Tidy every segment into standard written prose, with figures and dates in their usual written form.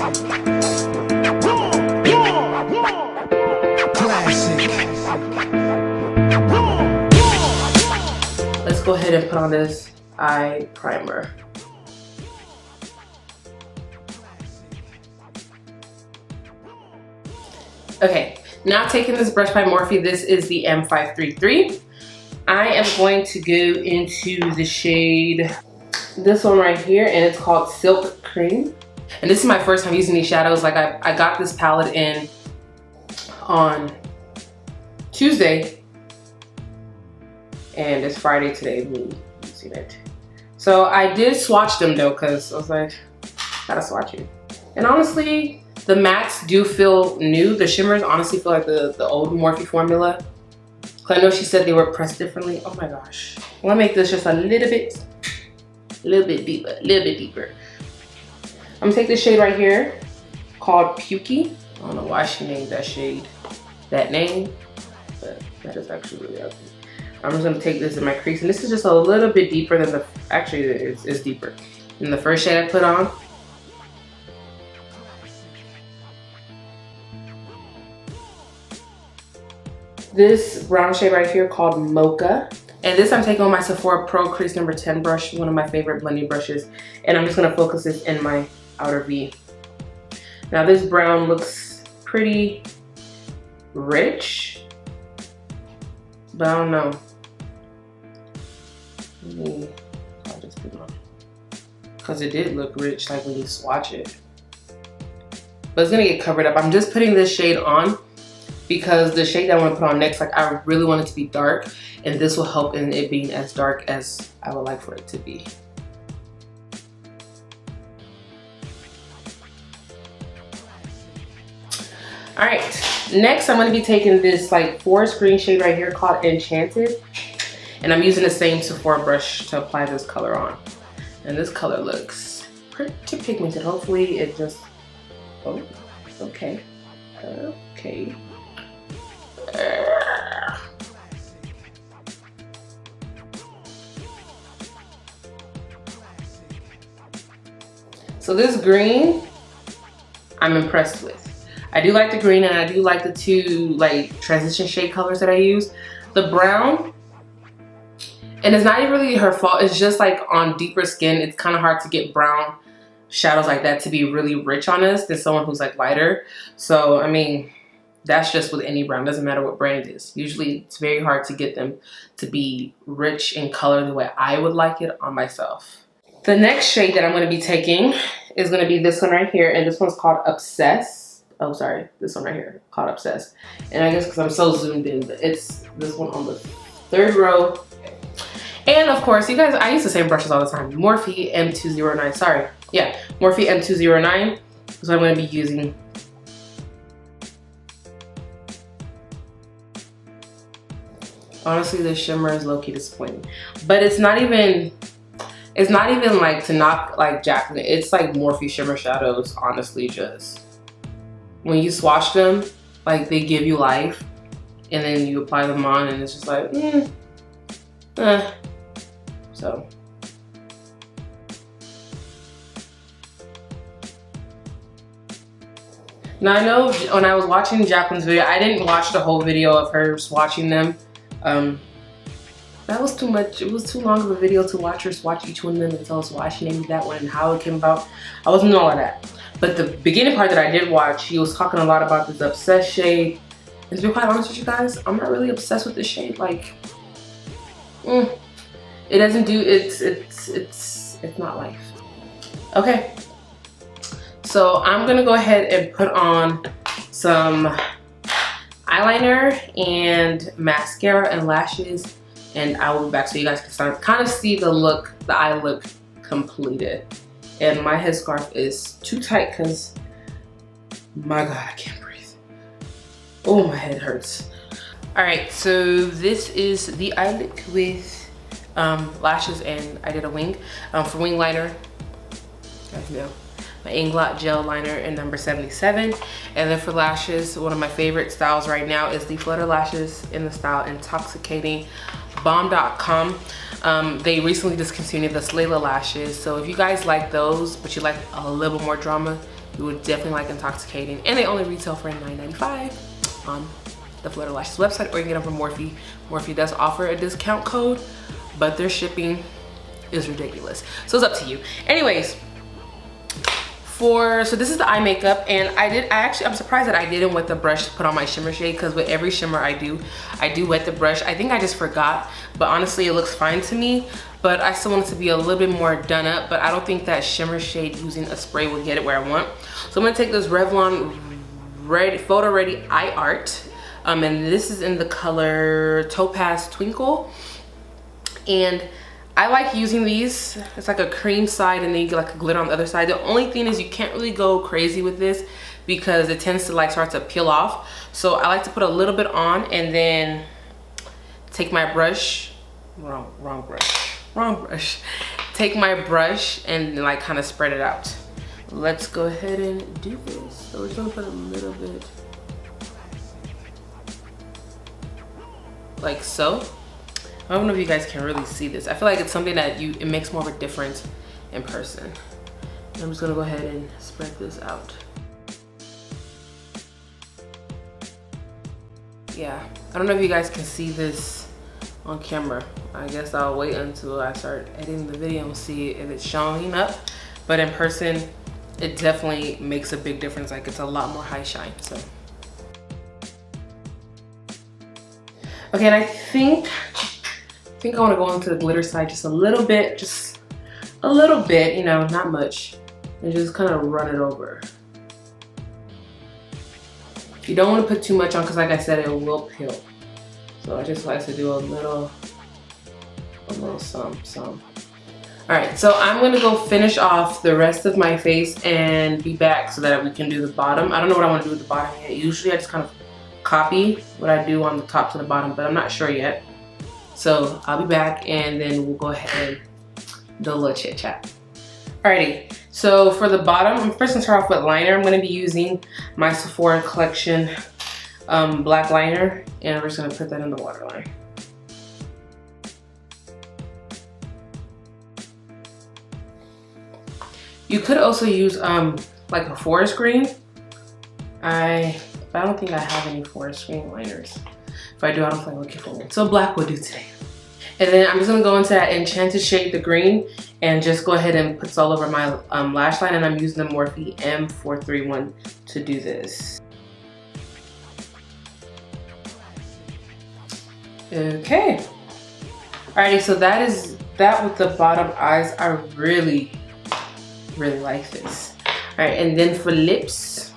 Let's go ahead and put on this eye primer. Okay, now taking this brush by Morphe, this is the M533. I am going to go into the shade, this one right here, and it's called Silk Cream. And this is my first time using these shadows. Like I got this palette in on Tuesday, and it's Friday today. You see that? So I did swatch them though, because I was like, gotta swatch it. And honestly, the mattes do feel new. The shimmers honestly feel like the old Morphe formula. I know she said they were pressed differently. Oh my gosh. I'm gonna make this just a little bit deeper. I'm gonna take this shade right here called Pukey. I don't know why she named that shade that name, but that is actually really ugly. I'm just gonna take this in my crease, and this is just a little bit deeper than the, actually it's deeper than the first shade I put on. This brown shade right here called Mocha. And this I'm taking on my Sephora Pro Crease number 10 brush, one of my favorite blending brushes. And I'm just gonna focus this in my outer V. Now this brown looks pretty rich, but I don't know. I'll just put it on. Because it did look rich, like when you swatch it. But it's gonna get covered up. I'm just putting this shade on because the shade that I want to put on next, like I really want it to be dark, and this will help in it being as dark as I would like for it to be. All right, next I'm going to be taking this like forest green shade right here called Enchanted, and I'm using the same Sephora brush to apply this color on. And this color looks pretty pigmented. Hopefully it just, oh, okay. So this green, I'm impressed with. I do like the green, and I do like the two like transition shade colors that I use. The brown, and it's not even really her fault, it's just like on deeper skin, it's kind of hard to get brown shadows like that to be really rich on us than someone who's like lighter. So I mean, that's just with any brown, doesn't matter what brand it is. Usually it's very hard to get them to be rich in color the way I would like it on myself. The next shade that I'm going to be taking is going to be this one right here, and this one's called Obsess. Oh, sorry, this one right here, called Obsess. And I guess because I'm so zoomed in, but it's this one on the third row. And of course, you guys, I use the same brushes all the time. Morphe M209, sorry. Yeah, Morphe M209 is what I'm going to be using. Honestly, the shimmer is low-key disappointing. But it's not even like to knock like Jaclyn. It's like Morphe shimmer shadows, honestly, just when you swatch them, like they give you life, and then you apply them on and it's just like, So. Now I know when I was watching Jaclyn's video, I didn't watch the whole video of her swatching them. That was too much. It was too long of a video to watch her swatch each one of them and tell us why she named that one and how it came about. I wasn't doing all of that. But the beginning part that I did watch, he was talking a lot about this Obsessed shade. And to be quite honest with you guys, I'm not really obsessed with this shade. Like, it doesn't do, it's not life. Okay. So I'm gonna go ahead and put on some eyeliner and mascara and lashes, and I will be back so you guys can start kind of see the look, the eye look completed. And my headscarf is too tight because, my God, I can't breathe. Oh, my head hurts. All right, so this is the eye look with lashes, and I did a wing. For wing liner, guys know, my Inglot gel liner in number 77. And then for lashes, one of my favorite styles right now is the Flutter lashes in the style Intoxicating. Bomb.com. They recently discontinued the Slayla lashes, so if you guys like those but you like a little more drama, you would definitely like Intoxicating. And they only retail for $9.95 on the Flutter Lashes website, or you can get them from Morphe. Morphe does offer a discount code, but their shipping is ridiculous. So it's up to you. Anyways, so this is the eye makeup, and I'm surprised that I didn't wet the brush to put on my shimmer shade, because with every shimmer I do wet the brush. I think I just forgot, but honestly it looks fine to me, but I still want it to be a little bit more done up, but I don't think that shimmer shade using a spray will get it where I want. So I'm gonna take this Revlon Photo Ready Eye Art, and this is in the color Topaz Twinkle, and I like using these. It's like a cream side and then you get like a glitter on the other side. The only thing is you can't really go crazy with this because it tends to like start to peel off. So I like to put a little bit on and then take my brush, wrong brush. Take my brush and like kind of spread it out. Let's go ahead and do this. So we're just gonna put a little bit like so. I don't know if you guys can really see this. I feel like it's something that it makes more of a difference in person. And I'm just gonna go ahead and spread this out. Yeah, I don't know if you guys can see this on camera. I guess I'll wait until I start editing the video and see if it's showing up. But in person, it definitely makes a big difference. Like it's a lot more high shine, so. Okay, and I think I want to go into the glitter side just a little bit, you know, not much, and just kind of run it over. You don't want to put too much on because like I said, it will peel. So I just like to do a little some. All right, so I'm gonna go finish off the rest of my face and be back so that we can do the bottom. I don't know what I want to do with the bottom yet. Usually I just kind of copy what I do on the top to the bottom, but I'm not sure yet. So I'll be back and then we'll go ahead and do a little chit chat. Alrighty, so for the bottom, I'm first gonna start off with liner. I'm gonna be using my Sephora Collection black liner, and we're just gonna put that in the waterline. You could also use like a forest green. But I don't think I have any forest green liners. If I do, I don't feel like looking for one. So black will do today. And then I'm just gonna go into that Enchanted shade, the green, and just go ahead and put this all over my lash line. And I'm using the Morphe M431 to do this. Okay. Alrighty, so that is that with the bottom eyes. I really like this. Alright, and then for lips.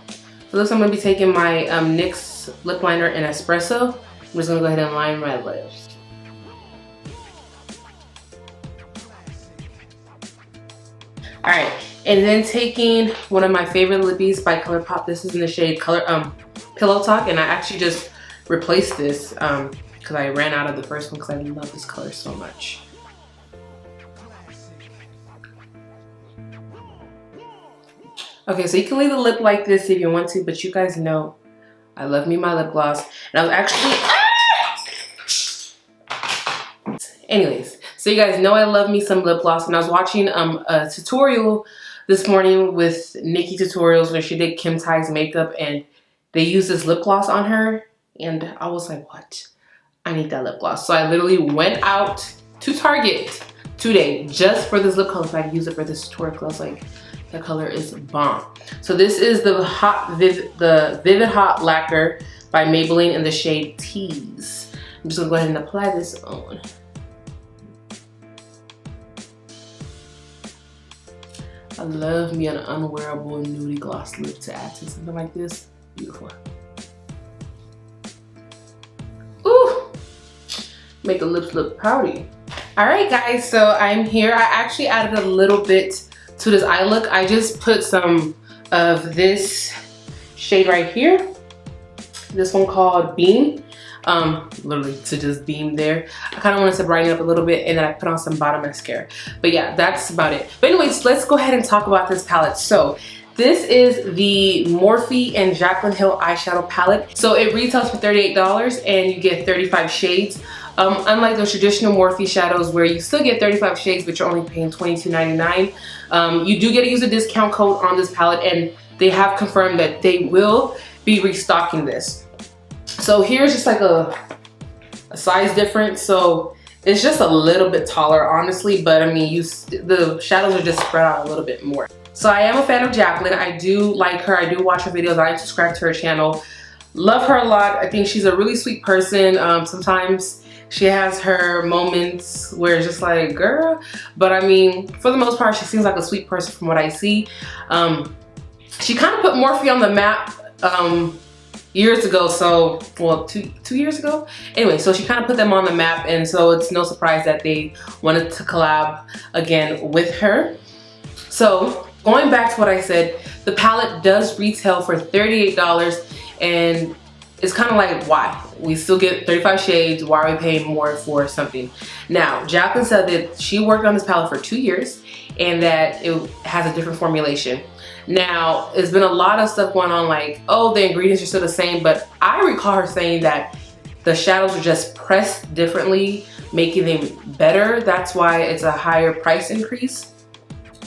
For lips, I'm gonna be taking my NYX lip liner in Espresso. I'm just gonna go ahead and line my lips. Alright, and then taking one of my favorite lippies by ColourPop. This is in the shade Pillow Talk, and I actually just replaced this because I ran out of the first one because I love this color so much. Okay, so you can leave the lip like this if you want to, but you guys know I love me my lip gloss. And I was actually, anyways, so you guys know I love me some lip gloss, and I was watching a tutorial this morning with Nikki Tutorials where she did Kim Tai's makeup, and they used this lip gloss on her, and I was like, what? I need that lip gloss. So I literally went out to Target today just for this lip color so I could use it for this tutorial. I was like, the color is bomb. So this is the Vivid Hot Lacquer by Maybelline in the shade Tease. I'm just gonna go ahead and apply this on. I love me an unwearable nudie gloss lip to add to something like this. Beautiful. Ooh, make the lips look pouty. All right, guys, so I'm here. I actually added a little bit to this eye look. I just put some of this shade right here. This one called Beam. Literally to just beam there. I kind of wanted to brighten it up a little bit, and then I put on some bottom mascara. But yeah, that's about it. But anyways, let's go ahead and talk about this palette. So this is the Morphe and Jaclyn Hill eyeshadow palette. So it retails for $38 and you get 35 shades. Unlike those traditional Morphe shadows where you still get 35 shades but you're only paying $22.99, you do get to use a discount code on this palette, and they have confirmed that they will be restocking this. So here's just like a size difference. So it's just a little bit taller, honestly, but I mean, the shadows are just spread out a little bit more. So I am a fan of Jaclyn. I do like her. I do watch her videos. I subscribe to her channel. Love her a lot. I think she's a really sweet person. Sometimes she has her moments where it's just like, girl. But I mean, for the most part, she seems like a sweet person from what I see. She kind of put Morphe on the map years ago. So, well, two years ago? Anyway, so she kind of put them on the map. And so it's no surprise that they wanted to collab again with her. So going back to what I said, the palette does retail for $38. And it's kind of like, why? We still get 35 shades. Why are we paying more for something? Now, Jaclyn said that she worked on this palette for 2 years and that it has a different formulation. Now, there's been a lot of stuff going on like, oh, the ingredients are still the same, but I recall her saying that the shadows are just pressed differently, making them better. That's why it's a higher price increase.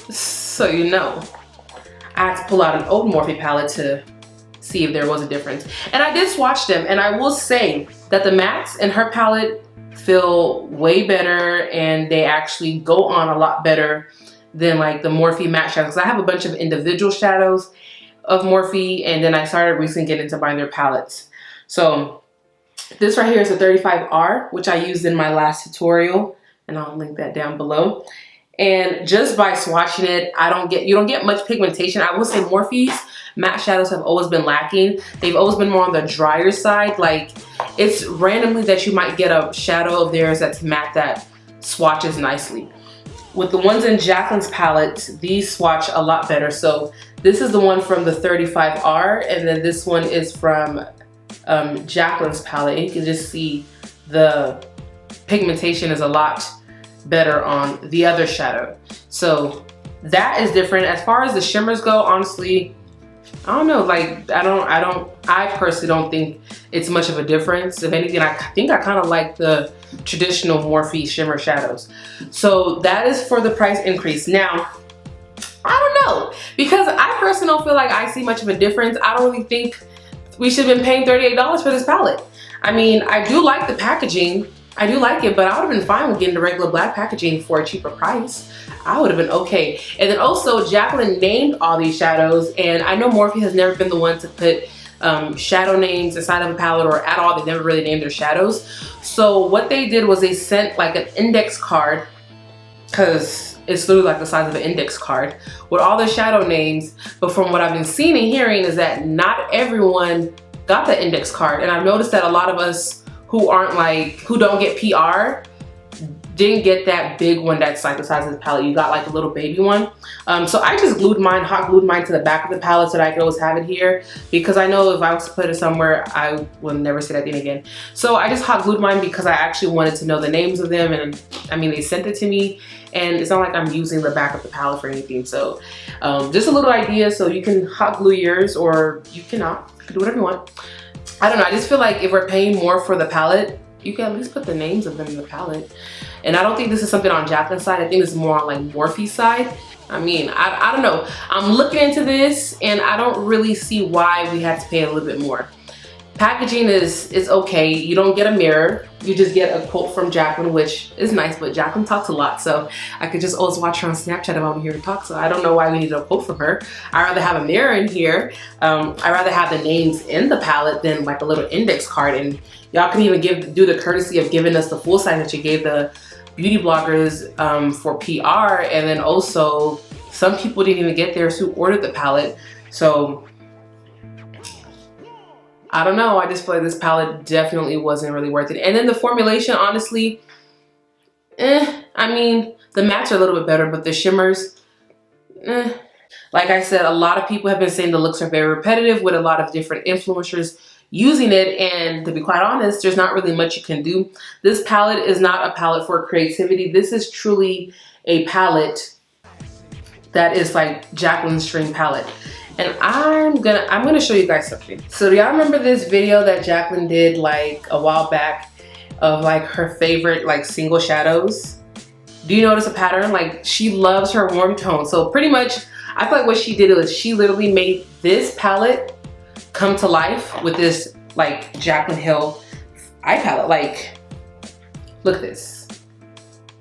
So, you know, I had to pull out an old Morphe palette to see if there was a difference. And I did swatch them, and I will say that the mattes in her palette feel way better, and they actually go on a lot better than like the Morphe matte shadows. I have a bunch of individual shadows of Morphe, and then I started recently getting into buying their palettes. So this right here is a 35R, which I used in my last tutorial, and I'll link that down below. And just by swatching it, you don't get much pigmentation. I will say Morphe's matte shadows have always been lacking. They've always been more on the drier side. Like, it's randomly that you might get a shadow of theirs that's matte that swatches nicely. With the ones in Jaclyn's palette, these swatch a lot better. So this is the one from the 35R, and then this one is from Jaclyn's palette. And you can just see the pigmentation is a lot better on the other shadow. So that is different. As far as the shimmers go, honestly, I don't know, like, I personally don't think it's much of a difference. If anything, I think I kind of like the traditional Morphe shimmer shadows. So that is for the price increase. Now, I don't know, because I personally don't feel like I see much of a difference. I don't really think we should have been paying $38 for this palette. I mean, I do like the packaging. I do like it, but I would have been fine with getting the regular black packaging for a cheaper price. I would have been okay. And then also, Jaclyn named all these shadows, and I know Morphe has never been the one to put shadow names inside of a palette, or at all. They never really named their shadows. So what they did was they sent like an index card, because it's literally like the size of an index card, with all the shadow names. But from what I've been seeing and hearing is that not everyone got the index card. And I've noticed that a lot of us who don't get PR didn't get that big one that's like the size of the palette. You got like a little baby one. So I just hot glued mine to the back of the palette so that I could always have it here, because I know if I was to put it somewhere, I will never say that thing again. So I just hot glued mine because I actually wanted to know the names of them, and I mean, they sent it to me, and it's not like I'm using the back of the palette for anything. So just a little idea, so you can hot glue yours, or you cannot. You can do whatever you want. I don't know, I just feel like if we're paying more for the palette, you can at least put the names of them in the palette. And I don't think this is something on Jaclyn's side. I think this is more on like Morphe's side. I mean, I don't know. I'm looking into this, and I don't really see why we had to pay a little bit more. Packaging is okay. You don't get a mirror. You just get a quote from Jaclyn, which is nice, but Jaclyn talks a lot, so I could just always watch her on Snapchat if I'm here to talk. So I don't know why we need a quote from her. I'd rather have a mirror in here. I'd rather have the names in the palette than like a little index card. And y'all can even do the courtesy of giving us the full size that you gave the beauty bloggers for PR. And then also, some people didn't even get theirs who ordered the palette. So I don't know, I just feel like this palette definitely wasn't really worth it. And then the formulation, honestly, I mean, the mattes are a little bit better, but the shimmers, Like I said, a lot of people have been saying the looks are very repetitive, with a lot of different influencers using it, and to be quite honest, there's not really much you can do. This palette is not a palette for creativity. This is truly a palette that is like Jaclyn's string palette. And I'm gonna show you guys something. So do y'all remember this video that Jaclyn did like a while back of like her favorite like single shadows? Do you notice a pattern? Like, she loves her warm tone. So pretty much I feel like what she did was she literally made this palette come to life with this like Jaclyn Hill eye palette. Like, look at this.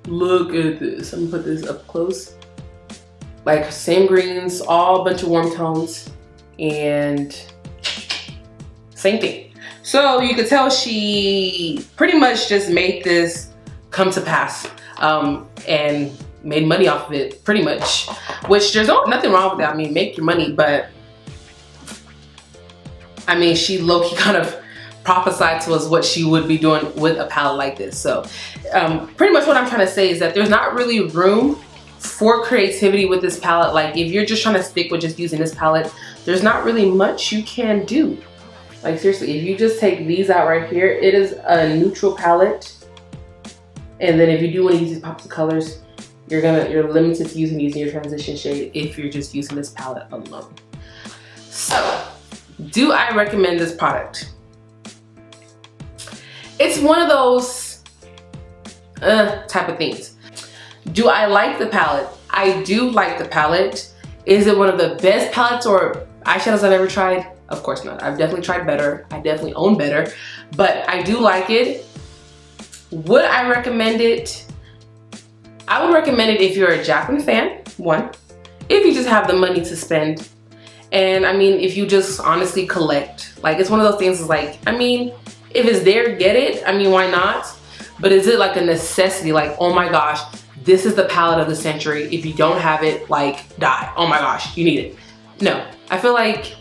Look at this. I'm gonna put this up close. Like same greens, all bunch of warm tones, and same thing. So you could tell she pretty much just made this come to pass and made money off of it, pretty much. Which there's nothing wrong with that. I mean, make your money, but I mean, she low-key kind of prophesied to us what she would be doing with a palette like this. So pretty much what I'm trying to say is that there's not really room for creativity with this palette. Like if you're just trying to stick with just using this palette, there's not really much you can do. Like seriously, if you just take these out right here, it is a neutral palette. And then if you do want to use these pops of colors, you're limited to using your transition shade if you're just using this palette alone. So, do I recommend this product? It's one of those type of things. Do I like the palette? I do like the palette. Is it one of the best palettes or eyeshadows I've ever tried? Of course not. I've definitely tried better. I definitely own better, but I do like it. Would I recommend it? I would recommend it if you're a Jaclyn fan, one. If you just have the money to spend. And I mean, if you just honestly collect. Like, it's one of those things, is like, I mean, if it's there, get it. I mean, why not? But is it like a necessity? Like, oh my gosh, this is the palette of the century. If you don't have it, like, die. Oh my gosh, you need it. No, I feel like,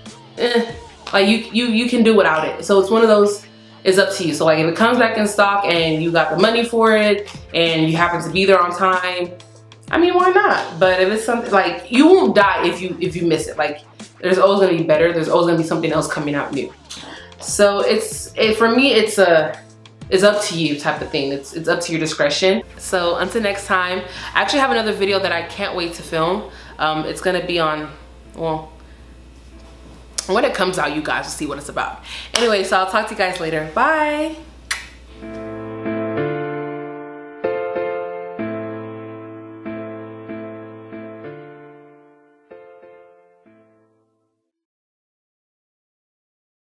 like you can do without it. So it's one of those, it's up to you. So like if it comes back in stock and you got the money for it and you happen to be there on time, I mean, why not? But if it's something like, you won't die if you miss it. Like, there's always gonna be better. There's always gonna be something else coming out new. So for me, it's up to you type of thing. It's up to your discretion. So until next time, I actually have another video that I can't wait to film. It's gonna be on, well, when it comes out, you guys will see what it's about. Anyway, so I'll talk to you guys later. Bye.